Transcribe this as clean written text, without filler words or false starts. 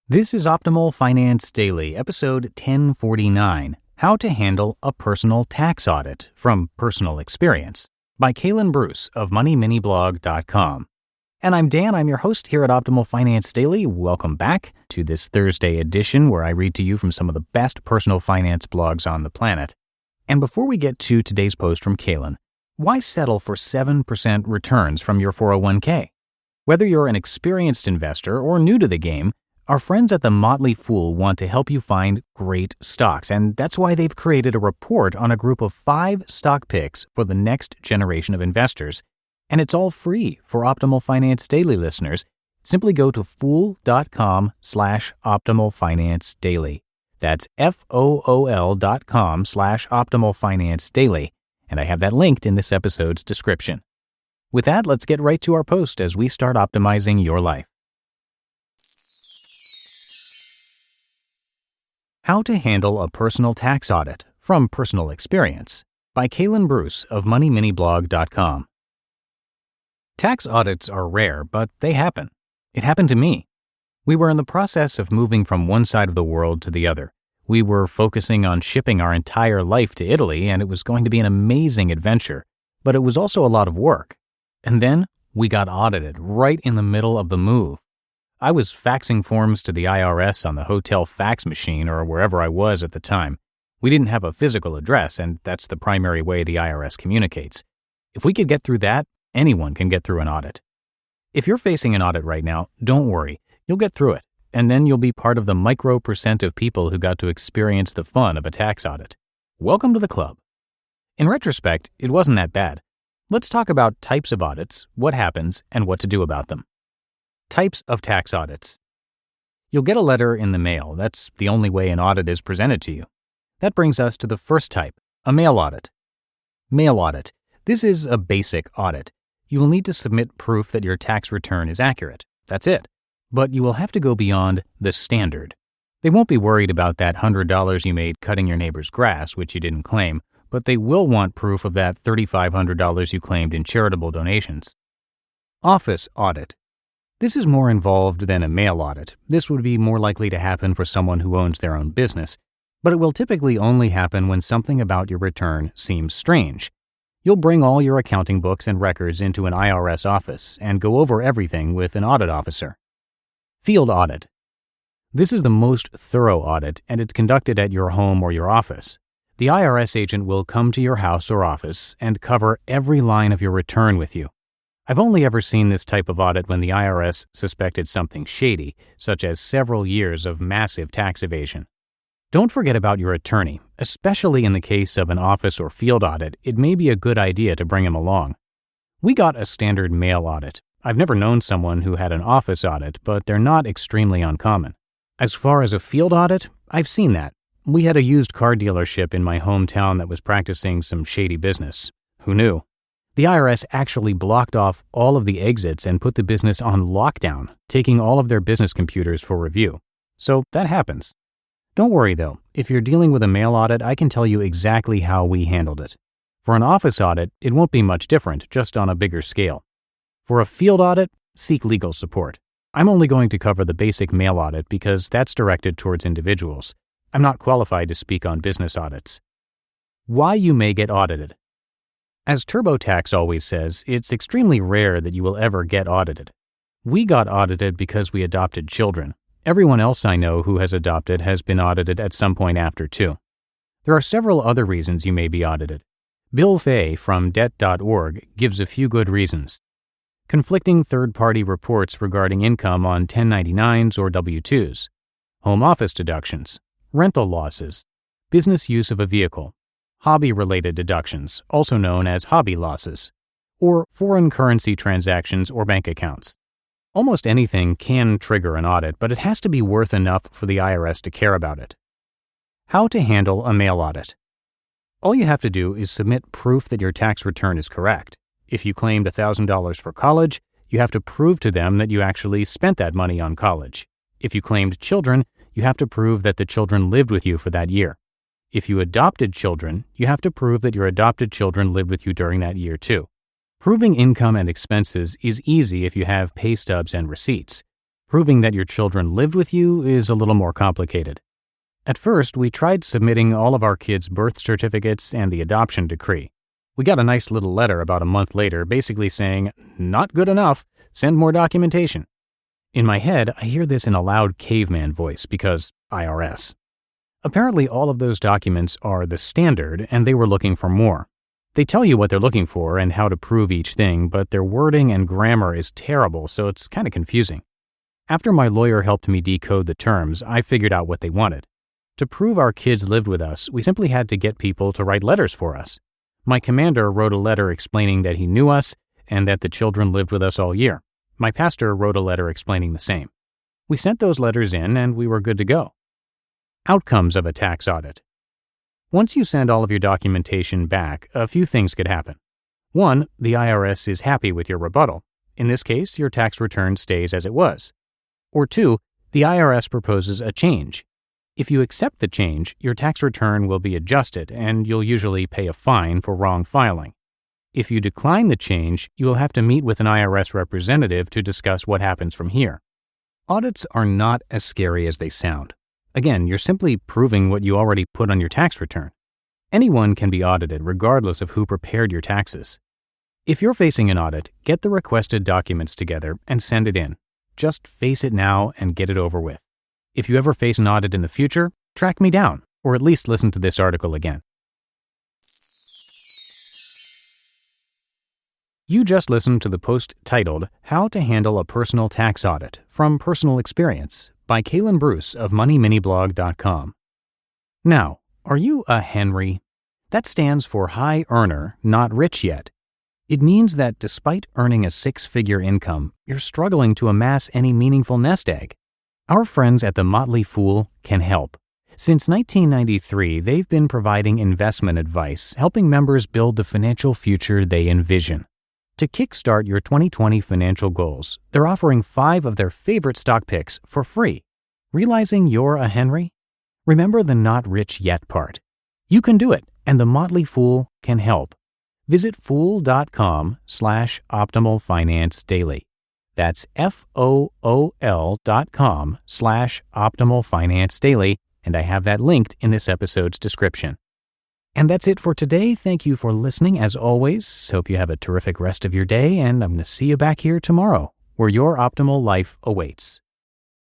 This is Optimal Finance Daily, episode 1049, How to Handle a Personal Tax Audit from Personal Experience, by Kalen Bruce of MoneyMiniBlog.com. And I'm Dan, I'm your host here at Optimal Finance Daily. Welcome back to this Thursday edition where I read to you from some of the best personal finance blogs on the planet. And before we get to today's post from Kalen, why settle for 7% returns from your 401k? Whether you're an experienced investor or new to the game, our friends at the Motley Fool want to help you find great stocks, and that's why they've created a report on a group of 5 stock picks for the next generation of investors. And it's all free for Optimal Finance Daily listeners. Simply go to fool.com/Optimal Finance Daily. That's FOOL.com/Optimal Finance Daily. And I have that linked in this episode's description. With that, let's get right to our post as we start optimizing your life. How to Handle a Personal Tax Audit from Personal Experience, by Kalen Bruce of MoneyMiniBlog.com. Tax audits are rare, but they happen. It happened to me. We were in the process of moving from one side of the world to the other. We were focusing on shipping our entire life to Italy, and it was going to be an amazing adventure, but it was also a lot of work. And then we got audited right in the middle of the move. I was faxing forms to the IRS on the hotel fax machine or wherever I was at the time. We didn't have a physical address, and that's the primary way the IRS communicates. If we could get through that, anyone can get through an audit. If you're facing an audit right now, don't worry. You'll get through it, and then you'll be part of the micro % of people who got to experience the fun of a tax audit. Welcome to the club. In retrospect, it wasn't that bad. Let's talk about types of audits, what happens, and what to do about them. Types of tax audits. You'll get a letter in the mail. That's the only way an audit is presented to you. That brings us to the first type, a mail audit. Mail audit. This is a basic audit. You will need to submit proof that your tax return is accurate. That's it. But you will have to go beyond the standard. They won't be worried about that $100 you made cutting your neighbor's grass, which you didn't claim, but they will want proof of that $3,500 you claimed in charitable donations. Office audit. This is more involved than a mail audit. This would be more likely to happen for someone who owns their own business, but it will typically only happen when something about your return seems strange. You'll bring all your accounting books and records into an IRS office and go over everything with an audit officer. Field audit. This is the most thorough audit, and it's conducted at your home or your office. The IRS agent will come to your house or office and cover every line of your return with you. I've only ever seen this type of audit when the IRS suspected something shady, such as several years of massive tax evasion. Don't forget about your attorney. Especially in the case of an office or field audit, it may be a good idea to bring him along. We got a standard mail audit. I've never known someone who had an office audit, but they're not extremely uncommon. As far as a field audit, I've seen that. We had a used car dealership in my hometown that was practicing some shady business. Who knew? The IRS actually blocked off all of the exits and put the business on lockdown, taking all of their business computers for review. So that happens. Don't worry though, if you're dealing with a mail audit, I can tell you exactly how we handled it. For an office audit, it won't be much different, just on a bigger scale. For a field audit, seek legal support. I'm only going to cover the basic mail audit because that's directed towards individuals. I'm not qualified to speak on business audits. Why you may get audited. As TurboTax always says, it's extremely rare that you will ever get audited. We got audited because we adopted children. Everyone else I know who has adopted has been audited at some point after too. There are several other reasons you may be audited. Bill Fay from Debt.org gives a few good reasons. Conflicting third-party reports regarding income on 1099s or W-2s, home office deductions, rental losses, business use of a vehicle, hobby-related deductions, also known as hobby losses, or foreign currency transactions or bank accounts. Almost anything can trigger an audit, but it has to be worth enough for the IRS to care about it. How to handle a mail audit. All you have to do is submit proof that your tax return is correct. If you claimed $1,000 for college, you have to prove to them that you actually spent that money on college. If you claimed children, you have to prove that the children lived with you for that year. If you adopted children, you have to prove that your adopted children lived with you during that year too. Proving income and expenses is easy if you have pay stubs and receipts. Proving that your children lived with you is a little more complicated. At first, we tried submitting all of our kids' birth certificates and the adoption decree. We got a nice little letter about a month later basically saying, "Not good enough, send more documentation." In my head, I hear this in a loud caveman voice because IRS. Apparently, all of those documents are the standard, and they were looking for more. They tell you what they're looking for and how to prove each thing, but their wording and grammar is terrible, so it's kind of confusing. After my lawyer helped me decode the terms, I figured out what they wanted. To prove our kids lived with us, we simply had to get people to write letters for us. My commander wrote a letter explaining that he knew us and that the children lived with us all year. My pastor wrote a letter explaining the same. We sent those letters in and we were good to go. Outcomes of a tax audit. Once you send all of your documentation back, a few things could happen. 1, the IRS is happy with your rebuttal. In this case, your tax return stays as it was. Or 2, the IRS proposes a change. If you accept the change, your tax return will be adjusted and you'll usually pay a fine for wrong filing. If you decline the change, you will have to meet with an IRS representative to discuss what happens from here. Audits are not as scary as they sound. Again, you're simply proving what you already put on your tax return. Anyone can be audited regardless of who prepared your taxes. If you're facing an audit, get the requested documents together and send it in. Just face it now and get it over with. If you ever face an audit in the future, track me down, or at least listen to this article again. You just listened to the post titled, "How to Handle a Personal Tax Audit from Personal Experience" by Kalen Bruce of MoneyMiniBlog.com. Now, are you a Henry? That stands for high earner, not rich yet. It means that despite earning a 6-figure income, you're struggling to amass any meaningful nest egg. Our friends at the Motley Fool can help. Since 1993, they've been providing investment advice, helping members build the financial future they envision. To kickstart your 2020 financial goals, they're offering 5 of their favorite stock picks for free. Realizing you're a Henry? Remember the not rich yet part. You can do it, and the Motley Fool can help. Visit fool.com/optimalfinancedaily. That's FOOL.com/optimalfinancedaily, and I have that linked in this episode's description. And that's it for today. Thank you for listening as always. Hope you have a terrific rest of your day, and I'm going to see you back here tomorrow, where your optimal life awaits.